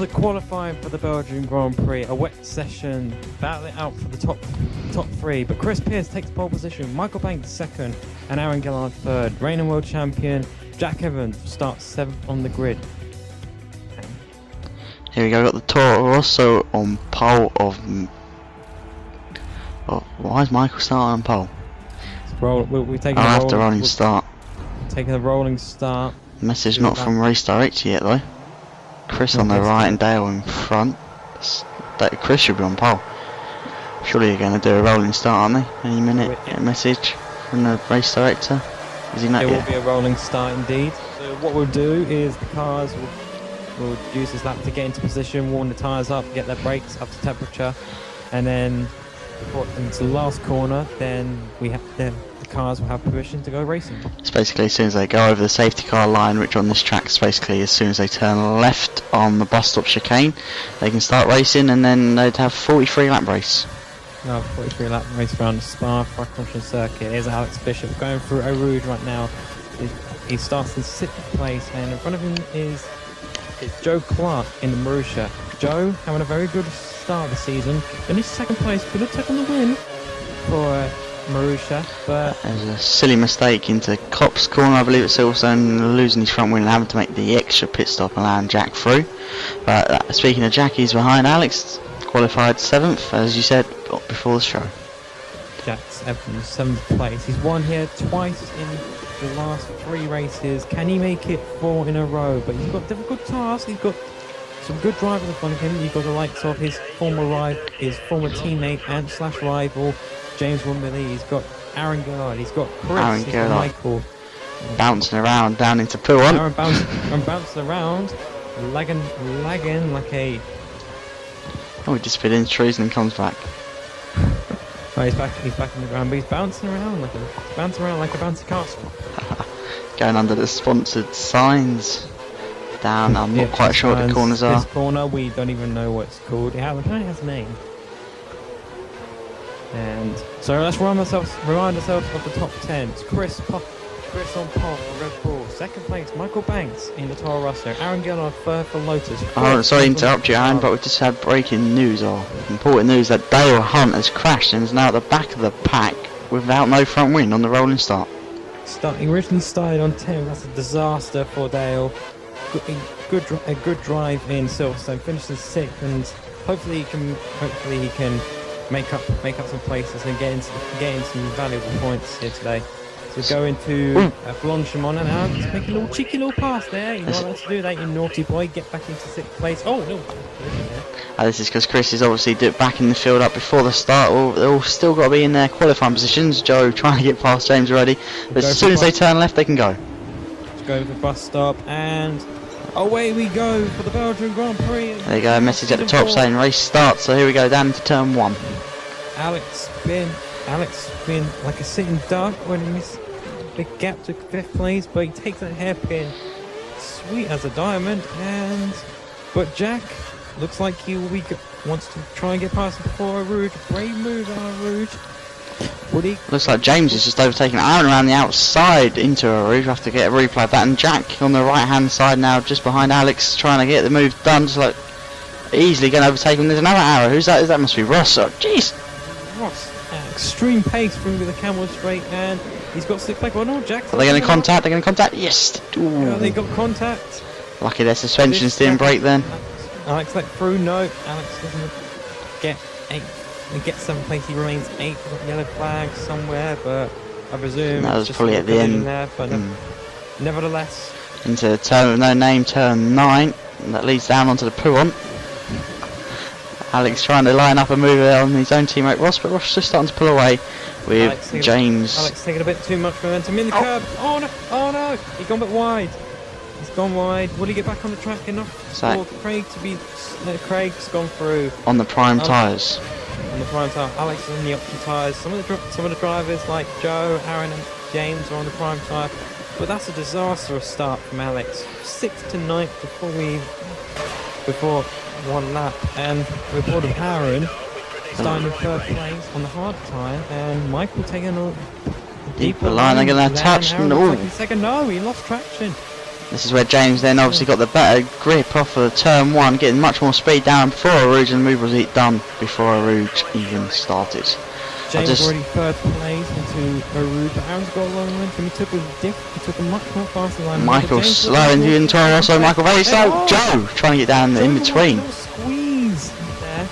the qualifying for the Belgian Grand Prix. A wet session, battling out for the top three. But Chris Pease takes pole position, Michael Banks second, and Aaron Gillard third. Reigning world champion Jack Evans starts 7th on the grid. Here we go, got the Toro Rosso on pole of... Oh, why is Michael starting on pole? We're taking I'll have to rolling start. Taking a rolling start. Message not from Race Direct yet though. Chris on the right and Dale in front. Chris should be on pole. Surely you're going to do a rolling start, aren't they? Any minute, get a message from the race director. Is he not yet? It will be a rolling start indeed. So what we'll do is the cars will use this lap to get into position, warm the tyres up, get their brakes up to temperature, and then before into the last corner, then we have the cars will have permission to go racing. It's basically as soon as they go over the safety car line, which on this track is basically as soon as they turn left on the bus stop chicane, they can start racing, and then they'd have 43 lap race. 43 lap race around the Spa-Francorchamps circuit. Here's Alex Bishop going through Eau Rouge right now. He starts in 6th place, and in front of him is Joe Clark in the Marussia. Joe having a very good start of the season. Finished 2nd place, could have taken the win for Marussia, but there's a silly mistake into Cop's corner, I believe, at Silverstone, losing his front wheel and having to make the extra pit stop, allowing Jack through. But speaking of Jack, he's behind Alex, qualified 7th, as you said before the show. Jack's Evans 7th place. He's won here twice in the last 3 races. Can he make it 4 in a row? But he's got difficult tasks. He's got some good drivers in front of him. You've got the likes of his former teammate and / rival James Wimberley. He's got Aaron Gillard. He's got Chris. He's got Michael. Bouncing around down into P1. Aaron bouncing around, lagging like a... Oh, he disappeared into trees and then comes back. Oh, he's back in the ground, but he's bouncing around like a bouncy castle. Going under the sponsored signs. Down, I'm not quite sure what the corners are. This corner, we don't even know what it's called. It only has a name. And so let's remind ourselves of the top 10. It's Chris on pole for Red Bull. 2nd place, Michael Banks in the Toro Rosso. Aaron Gillard 3rd for Lotus. Oh, sorry to interrupt you, Aaron, but we've just had breaking news, or important news, that Dale Hunt has crashed and is now at the back of the pack without no front wing on the rolling start. He originally started on 10th. That's a disaster for Dale. A good drive in Silverstone, finished in 6th, and hopefully he can make up some places and get in some valuable points here today. So go into Blanchimont and now just make a cheeky little pass there. You're not allowed to do that, you naughty boy. Get back into 6th place. Oh no! This is because Chris is obviously backing the field up before the start. They're all still got to be in their qualifying positions. Joe trying to get past James already, but as soon as they turn left, they can go. Let's go to the bus stop and away we go for the Belgian Grand Prix. There you go, a message at the top saying race starts. So here we go, down into turn 1. Alex been like a sitting duck when he missed big gap to 5th place, but he takes that hairpin sweet as a diamond. But Jack looks like wants to try and get past him before Eau Rouge. Brave move on Eau Rouge. Looks like James is just overtaking Aaron around the outside into Eau Rouge. We'll have to get a replay of that. And Jack on the right hand side now, just behind Alex, trying to get the move done. Just like easily going to overtake him. There's another arrow. Who's that? That must be Ross. Oh, jeez. Ross, extreme pace through the camel straight, and he's got 6th place. Oh no, Jack. Are they going to contact? They're going to contact? Yes. Yeah, they got contact. Lucky their suspensions didn't break then. Alex let through. No, Alex doesn't get 8th. He gets 7th place. He remains 8th. Got yellow flag somewhere, but I presume that was probably at the end. There, but nevertheless, into turn with no name, turn 9. And that leads down onto the P1. Alex trying to line up a move on his own teammate Ross, but Ross just starting to pull away with James. Alex taking a bit too much momentum in the curb. Oh no! Oh no! He's gone a bit wide. He's gone wide. Will he get back on the track enough for Craig to be... Craig's gone through. On the prime tyres. On the prime tyre. Alex is on the option tyres. Some of the drivers like Joe, Aaron and James are on the prime tyre. But that's a disastrous start from Alex. 6th to 9th before one lap. And we've got Aaron starting in 3rd place on the hard tyre. And Michael taking a deeper line. They're going to touch. Second. No, he lost traction. This is where James then obviously got the better grip off of turn 1, getting much more speed down before Arouge, and the move was done before Arouge even started. James already third place into Arouge, but Aaron's got a long momentum. He took a much more faster line. Michael slowing you into also Michael very slow. Joe trying to get down in between. Squeeze there.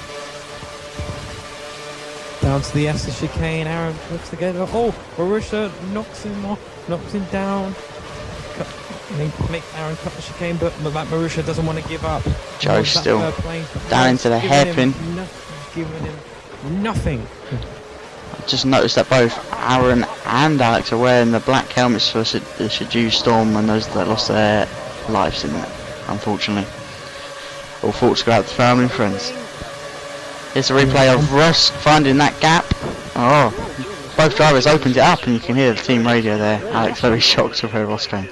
Down to the Esther chicane. Aaron looks together. Oh, Marusha knocks him off, knocks him down. Make Aaron cut the chicane, but Marusha doesn't want to give up. Joe's still down into the hairpin. Giving him nothing. I just noticed that both Aaron and Alex are wearing the black helmets for the Shiju Storm, and those that lost their lives in it, unfortunately. All thoughts go out to family and friends. Here's a replay of Ross finding that gap. Oh, both drivers opened it up, and you can hear the team radio there. Alex very shocked of where Ross came.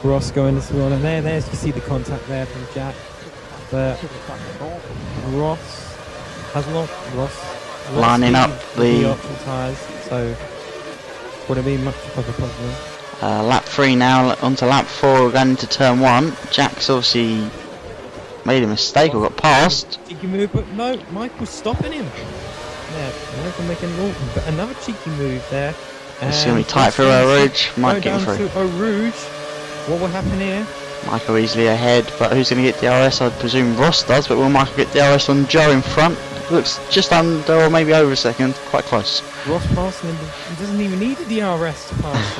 Ross going this one, and there's you see the contact there from Jack. But Ross has lost lining up the option tyres, so would it be much of a problem? Lap 3 now, onto lap 4, going into turn 1. Jack's obviously made a mistake or got past. Cheeky move, but no, Michael's stopping him. Yeah, Michael making another cheeky move there. It's going to be tight for Arouge. Might get through. Arouge. What will happen here? Michael easily ahead, but who's going to get DRS? I presume Ross does, but will Michael get DRS on Joe in front? Looks just under or maybe over a second, quite close. Ross passing him, he doesn't even need a DRS to pass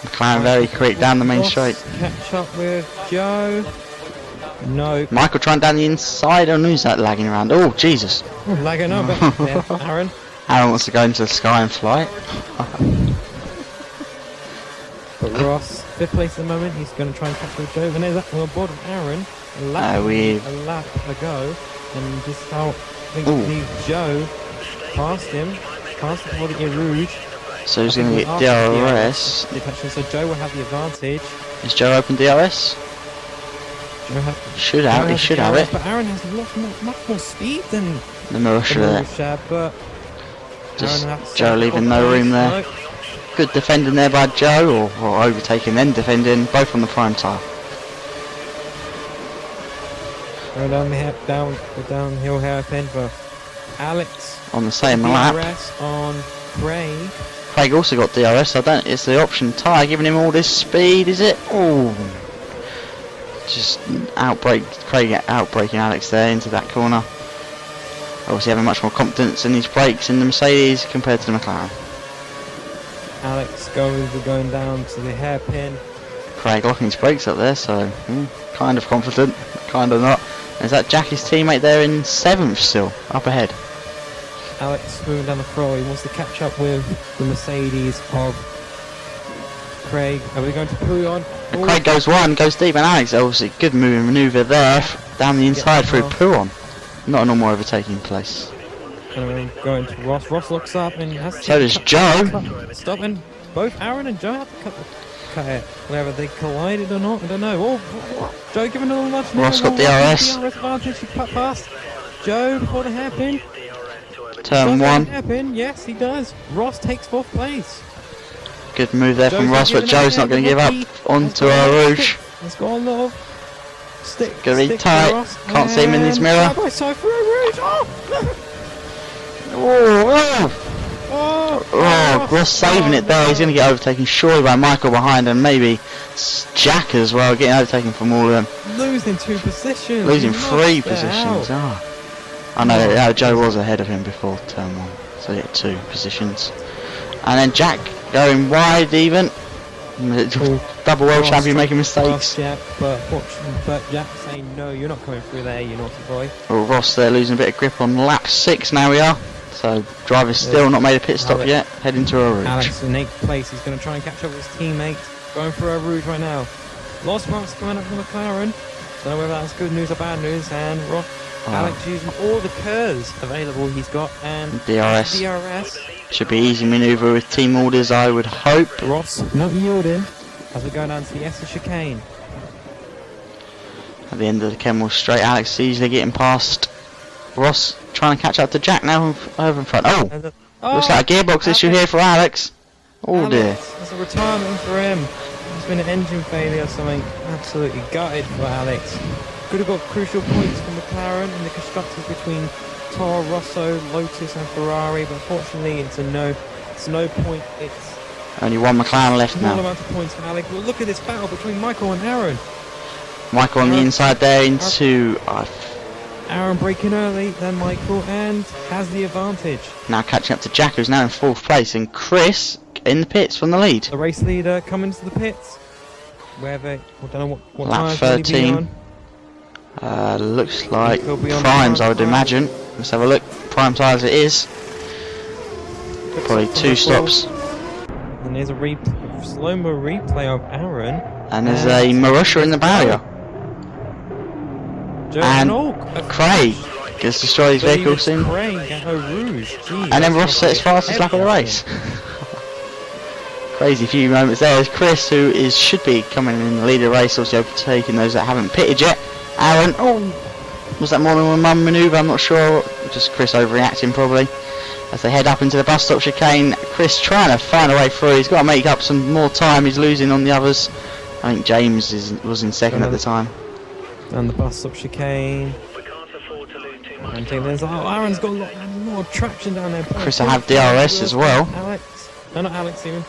McLaren very quick down the main straight. Catch up with Joe. No. Michael trying down the inside, and who's that lagging around? Oh, Jesus. Lagging on, but yeah, Aaron. Aaron wants to go into the sky and fly. But Ross, 5th place at the moment, he's going to try and catch up with Joe. And there's that on board of Aaron, a lap ago, and just how I think Joe passed him, passed before the Arouge. So he's going to get DRS. So Joe will have the advantage. Is Joe open DRS? Should have it. But Aaron has lost much more speed than the Marusha there. But just Joe leaving no room there. Good defending there by Joe, or overtaking then defending, both on the prime tyre. Going down the downhill hairpin for Alex. On the same lap. DRS on Craig. Craig also got DRS. It's the option tyre giving him all this speed, is it? Oh, just outbraking Alex there into that corner. Obviously having much more confidence in his brakes in the Mercedes compared to the McLaren. Alex going down to the hairpin. Craig locking his brakes up there, so kind of confident, kind of not. Is that Jackie's teammate there in 7th still, up ahead? Alex moving down the throttle, he wants to catch up with the Mercedes of Craig. Are we going to Pouillon? Craig goes wide, goes deep, and Alex obviously good moving manoeuvre there, down the inside through Pouillon. Not a normal overtaking place. Going to Ross. Ross looks up and has to. So does Joe. Stopping. Both Aaron and Joe have to cut it. Whether they collided or not, I don't know. Oh, Joe giving a little nudge. Ross got DRS. DRS advantage. He cut past Joe before the hairpin. Turn 1. Hairpin. Yes, he does. Ross takes 4th place. Good move there from Ross, but Joe's not going to give up onto Arouge. Let's go on, love. Stick. Gonna be tight. Can't see him in his mirror. Side by side for Arouge. Ross saving it there. He's going to get overtaken surely by Michael behind, and maybe Jack as well, getting overtaken from all of them. Losing 2 positions. Losing 3 positions. I know Joe was ahead of him before turn 1, so yeah, 2 positions. And then Jack going wide even. Double world champion making mistakes. Jack, but Jack saying no, you're not coming through there, you naughty boy. Well, Ross there losing a bit of grip on lap 6 now we are. So driver's still not made a pit stop yet, heading to Arouge. Alex in 8th place, he's going to try and catch up with his teammate. Going for Arouge right now. Lost marks coming up from McLaren. Don't know whether that's good news or bad news. And Alex using all the curves available he's got, and DRS. Should be easy manoeuvre with team orders, I would hope. Ross not yielding as we go down to the Esther chicane. At the end of the Kenmore straight, Alex easily getting past Ross, trying to catch up to Jack now over in front. Looks like a gearbox issue here for Alex. Oh dear. It's a retirement for him. Must have been an engine failure or something. Absolutely gutted for Alex. Could have got crucial points from McLaren and the constructors between Toro Rosso, Lotus and Ferrari, but unfortunately it's a no point. It's only one McLaren left small now. amount of points for Alex. Well, look at this battle between Michael and Aaron. Michael on the inside there into... Aaron breaking early, then Michael, and has the advantage. Now catching up to Jack, who's now in 4th place, and Chris in the pits from the lead. The race leader coming to the pits. Wherever, I don't know what lap tires 13. Looks like primes, I would imagine. Let's have a look. Prime tyres it is. Probably 2 stops. And there's a slow-mo replay of Aaron. And there's a Marussia in the barrier. And Craig gets destroyed his vehicle soon. And then Ross sets fastest lap of the race. Crazy few moments there. There's Chris, who should be coming in the lead of the race, also overtaking those that haven't pitted yet. Aaron, was that more than one manoeuvre? I'm not sure. Just Chris overreacting probably. As they head up into the bus stop chicane, Chris trying to find a way through. He's got to make up some more time. He's losing on the others. I think James was in 2nd at the time. Down the bus stop chicane. And Aaron's got a lot more traction down there. Chris will have DRS as well. Alex, no, not Alex even.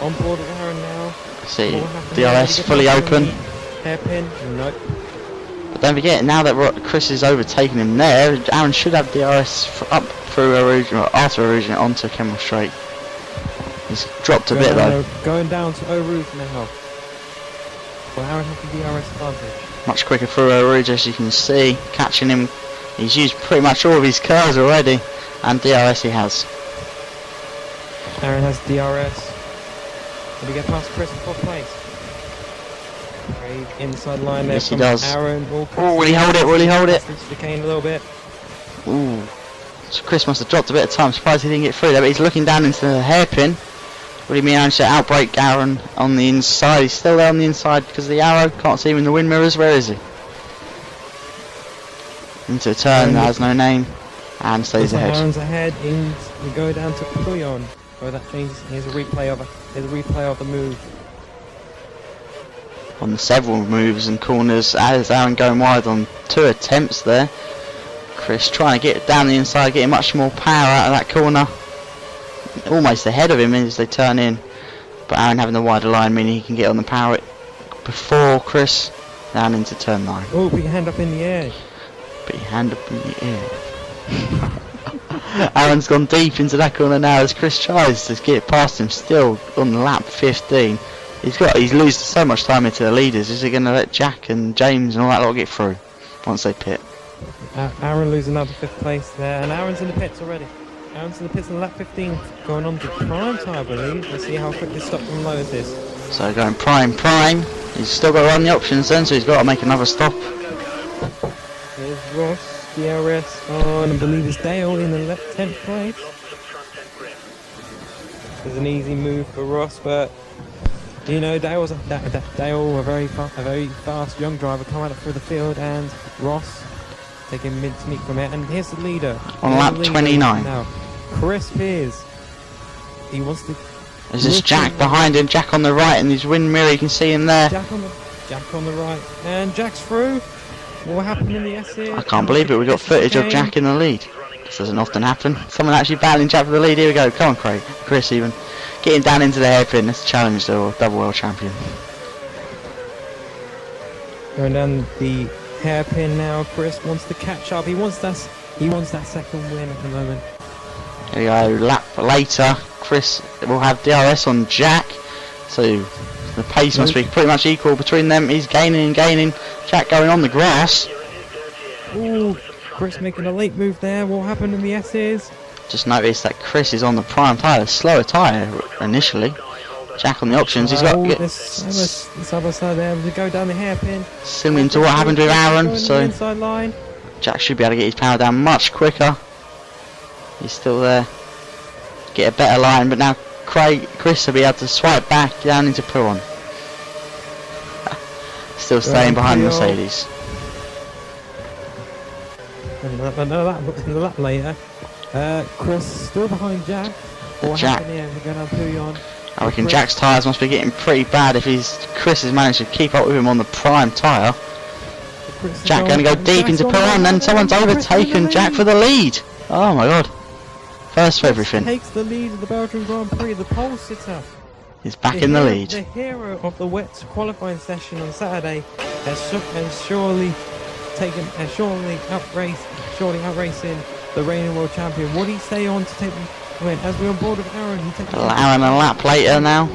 On board with Aaron now. See, DRS fully open. Hairpin, nope. But don't forget, now that Chris is overtaking him there, Aaron should have DRS up through Eau after Eau Rouge onto Kemmel Straight. He's dropped a bit though. Going down to Eau Rouge now. Well, Aaron has the DRS advantage. Much quicker through Eau Rouge, as you can see. Catching him, he's used pretty much all of his curves already, and DRS he has. Aaron has DRS. Did he get past Chris in 4th place? Craig inside line there. Yes, he does. Aaron. Oh, will he hold it? Will he hold it? Chicane a little bit. Ooh. So Chris must have dropped a bit of time. Surprised he didn't get through there, but he's looking down into the hairpin. What do you mean, Aaron should outbrake Aaron on the inside? He's still there on the inside because of the arrow. Can't see him in the wind mirrors. Where is he? Into a turn that has no name. And stays ahead. Aaron's ahead. We go down to Pouillon. Oh, that changes. Here's a replay of the move. On the several moves and corners, as Aaron going wide on 2 attempts there. Chris trying to get down the inside, getting much more power out of that corner. Almost ahead of him as they turn in, but Aaron having the wider line meaning he can get on the power before Chris down into turn 9. Oh, put your hand up in the air. Put your hand up in the air. Aaron's gone deep into that corner now as Chris tries to get past him, still on lap 15. He's losing so much time into the leaders. Is he going to let Jack and James and all that lot get through once they pit? Aaron losing another 5th place there, and Aaron's in the pits already. Aaron's in the pits in lap 15, going on to prime time, I believe. Let's see how quick this stop from Lotus is. So going prime. He's still got to run the options then, so he's got to make another stop. Here's Ross, DRS on, I believe it's Dale in the 10th place. It's an easy move for Ross, but you know Dale, a very fast young driver coming up through the field, and Ross taking mid-sneak from it. And here's the leader on lap 29 now. Chris Pease. He wants to. Is this Jack behind him? Jack on the right, and his wind mirror, you can see him there. Jack on the right, and Jack's through. What happened in the S here? I can't believe it. We got footage of Jack in the lead. This doesn't often happen. Someone actually battling Jack for the lead. Here we go. Come on, Craig. Chris even getting down into the hairpin. Let's challenge the double world champion. Going down the hairpin now. Chris wants to catch up. He wants that second win at the moment. Here we go. Lap later, Chris will have DRS on Jack. So the pace must be pretty much equal between them. He's gaining and gaining. Jack going on the grass. Ooh, Chris making a late move there. What happened in the S's? Just noticed that Chris is on the prime tyre, slower tyre initially. Jack on the options. He's got to get this other side there to go down the hairpin. Similar to what happened with Aaron. So inside line. Jack should be able to get his power down much quicker. He's still there. Get a better line, but now Chris will be able to swipe back down into Pouillon. Still staying behind Mercedes. Another lap later. Chris still behind Jack. What happened here? We're going on Pouillon. I reckon Jack's tyres must be getting pretty bad if Chris has managed to keep up with him on the prime tyre. Jack going to go deep into P1, then someone's overtaken Jack for the lead. Oh my god. First for everything. Takes the lead of the Belgian Grand Prix, the pole sitter. He's back in the lead. The hero of the wet qualifying session on Saturday has surely outracing the reigning world champion. What did he stay on to take the win? As we're on board with Aaron, he takes Aaron a lap later now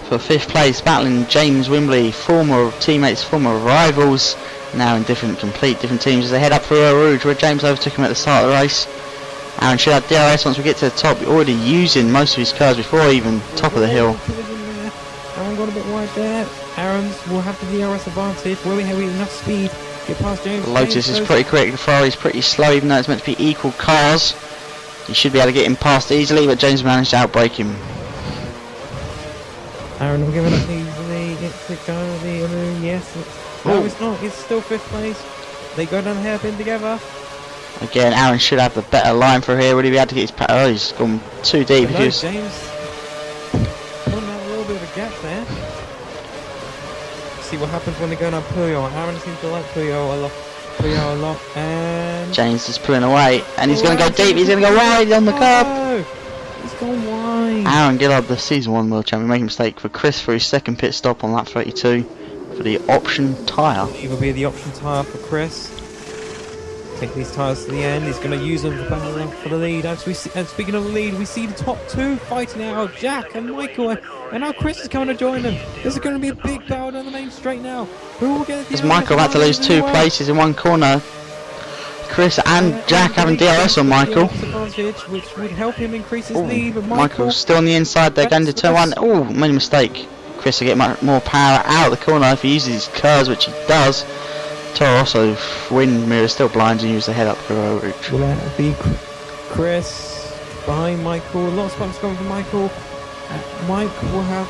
for 5th place, battling James Wimbley, former teammates, former rivals, now in complete different teams as they head up for Eau Rouge, where James overtook him at the start of the race. Aaron should have DRS once we get to the top, already using most of his cars before even top of the hill. Aaron got a bit wide there. Aaron's will have the DRS advantage. Will we have enough speed to get past James? Lotus is pretty quick, the Ferrari's pretty slow, even though it's meant to be equal cars. He should be able to get him past easily, but James managed to outbrake him. Aaron will give it up easily. It's going yes. No, it's not. It's still 5th place. They go down the hairpin together. Again, Aaron should have the better line for here. Would he be able to get his... Oh, he's gone too deep. No, James pulling out a little bit of a gap there. See what happens when they go down Puyol. Aaron seems to like Puyol a lot. And James is pulling away. And he's going to go deep. He's going to go wide on the curb. He's gone wide. Aaron Gillard, the Season 1 World Champion, making a mistake for Chris for his 2nd pit stop on lap 32 for the option tyre. It will be the option tyre for Chris. Take these tyres to the end. He's going to use them for the lead. And speaking of the lead, we see the top 2 fighting out, Jack and Michael. And now Chris is coming to join them. This is going to be a big battle down the main straight now. Who will get the As Michael about to lose 2 places in one corner. Chris and Jack having DRS on Michael. Which would help him increase his lead. But Michael's still on the inside. They're going to turn 1. Oh, made a mistake. Chris will get much more power out of the corner if he uses his curves, which he does. Toro also wind mirror still blinds and use the head up for Eau Rouge. Will that be Chris behind Michael? A lot of spots coming from Michael. Mike will have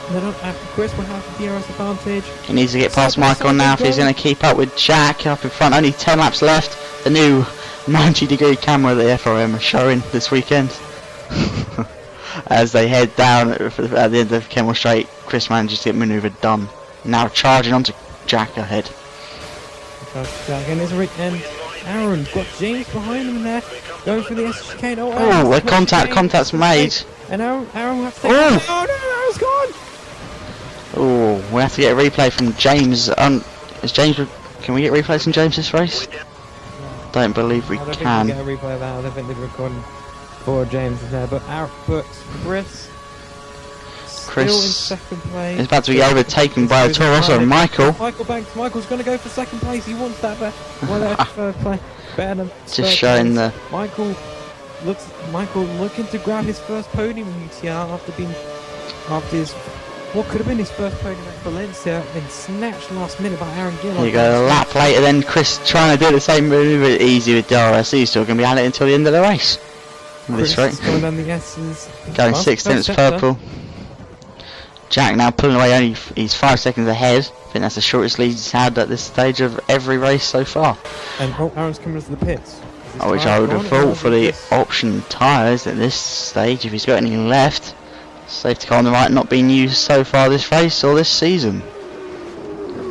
Chris will have the DRS advantage. He needs to get past Michael now if he's going to keep up with Jack up in front. Only 10 laps left. The new 90-degree camera that the FRM are showing this weekend. As they head down at the end of Kemmel Straight, Chris manages to get manoeuvre done. Now charging onto Jack ahead. And Aaron's got James behind him there, going for the S chicane. Oh, a contact's made. And Aaron will have to take it. Oh no, Aaron's gone! Oh, we have to get a replay from James. Can we get replays from James this race? Don't believe we can. I don't think we get a replay of that. I don't think they're recording for James there, but Chris still in 2nd place. Is about to be overtaken by a Toro Rosso and Michael. Michael's going to go for 2nd place. He wants that better. First place. Better than just showing the... Michael looking to grab his first podium in UTR after his what could have been his first podium at Valencia, then snatched last minute by Aaron Gillard. Here you go, a lap later, then Chris trying to do the same move, but easy with DRS. He's still going to be at it until the end of the race. This rate. Going down the S's. Going 6 tenths purple. Jack now pulling away, only he's 5 seconds ahead. I think that's the shortest lead he's had at this stage of every race so far. And Aaron's coming to the pits. Which I would have thought for the option tyres at this stage, if he's got any left. Safety car on the right not being used so far this race or this season.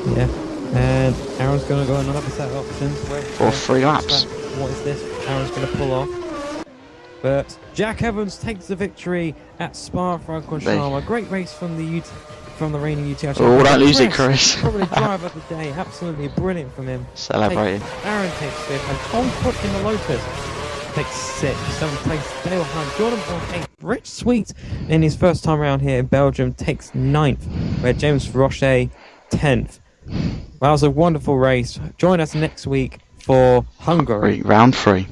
Yeah, and Aaron's going to go on another set of options. For 3 laps. What is this? Aaron's going to pull off. But Jack Evans takes the victory at Spa-Francorchamps. A great race from the reigning UTR champion. Oh, don't lose it, Chris. Probably drive of the day. Absolutely brilliant from him. Celebrating. Aaron takes 5th, and Tom Crook in the Lotus takes 6th. 7th place, Dale Hunt. Jordan Bond 8th. Rich Sweet in his first time around here in Belgium takes 9th, where James Roche 10th. That was a wonderful race. Join us next week for Hungary. Round 3.